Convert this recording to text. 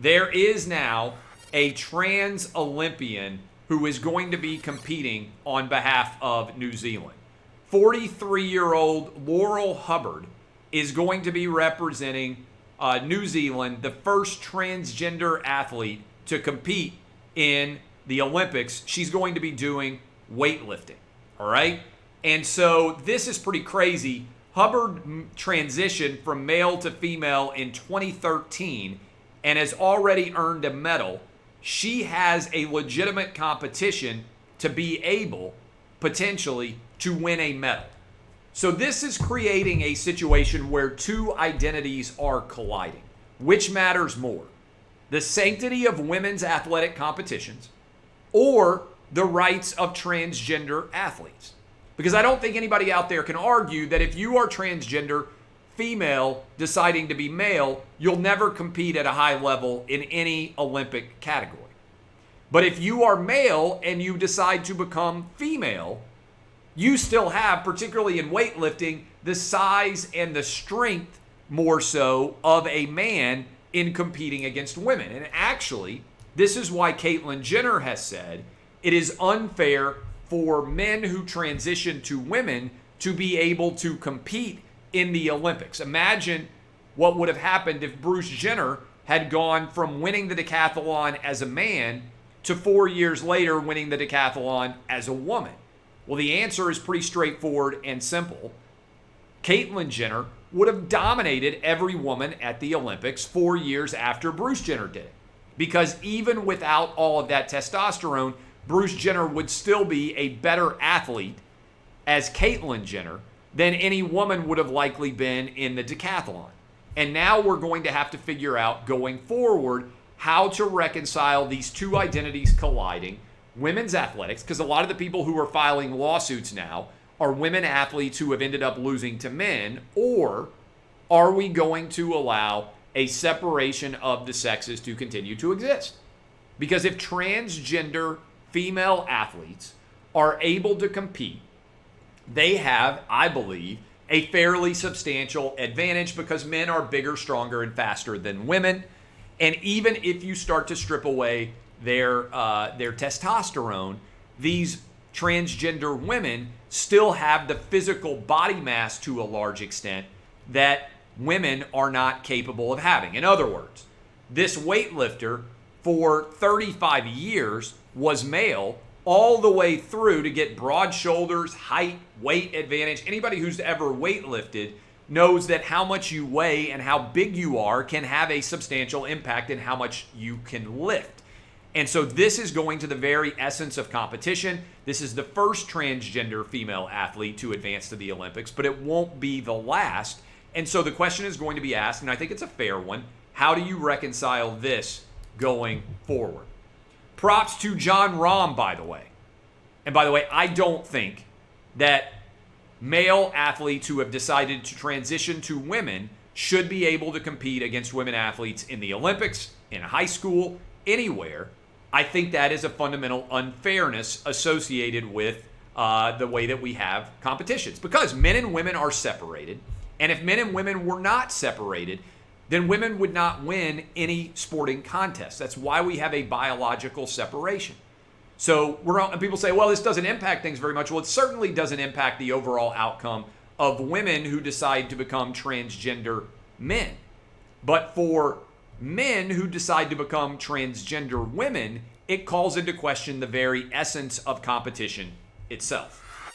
There is now a trans Olympian who is going to be competing on behalf of New Zealand. 43-year-old Laurel Hubbard is going to be representing New Zealand, the first transgender athlete to compete in the Olympics. She's going to be doing weightlifting, all right? And so this is pretty crazy. Hubbard transitioned from male to female in 2013 and has already earned a medal. She has a legitimate competition to be able, potentially, to win a medal. So this is creating a situation where two identities are colliding. Which matters more? The sanctity of women's athletic competitions or the rights of transgender athletes? Because I don't think anybody out there can argue that if you are transgender, female, deciding to be male, you'll never compete at a high level in any Olympic category. But if you are male and you decide to become female, you still have, particularly in weightlifting, the size and the strength more so of a man in competing against women. And actually, this is why Caitlyn Jenner has said it is unfair for men who transition to women to be able to compete in the Olympics. Imagine what would have happened if Bruce Jenner had gone from winning the decathlon as a man to 4 years later winning the decathlon as a woman. Well, the answer is pretty straightforward and simple. Caitlyn Jenner would have dominated every woman at the Olympics 4 years after Bruce Jenner did it. Because even without all of that testosterone, Bruce Jenner would still be a better athlete as Caitlyn Jenner than any woman would have likely been in the decathlon. And now we're going to have to figure out going forward how to reconcile these two identities colliding. Women's athletics, because a lot of the people who are filing lawsuits now are women athletes who have ended up losing to men, or are we going to allow a separation of the sexes to continue to exist? Because if transgender female athletes are able to compete, they have, I believe, a fairly substantial advantage because men are bigger, stronger, and faster than women. And even if you start to strip away their testosterone, these transgender women still have the physical body mass to a large extent that women are not capable of having. In other words, this weightlifter for 35 years was male all the way through to get broad shoulders, height, weight advantage. Anybody who's ever weightlifted knows that how much you weigh and how big you are can have a substantial impact in how much you can lift. And so this is going to the very essence of competition. This is the first transgender female athlete to advance to the Olympics, but it won't be the last. And so the question is going to be asked, and I think it's a fair one, how do you reconcile this going forward? Props to John Rahm, by the way. And by the way, I don't think that male athletes who have decided to transition to women should be able to compete against women athletes in the Olympics, in high school, anywhere. I think that is a fundamental unfairness associated with the way that we have competitions. Because men and women are separated. And if men and women were not separated, then women would not win any sporting contest. That's why we have a biological separation. So people say, well, this doesn't impact things very much. Well, it certainly doesn't impact the overall outcome of women who decide to become transgender men. But for men who decide to become transgender women, it calls into question the very essence of competition itself.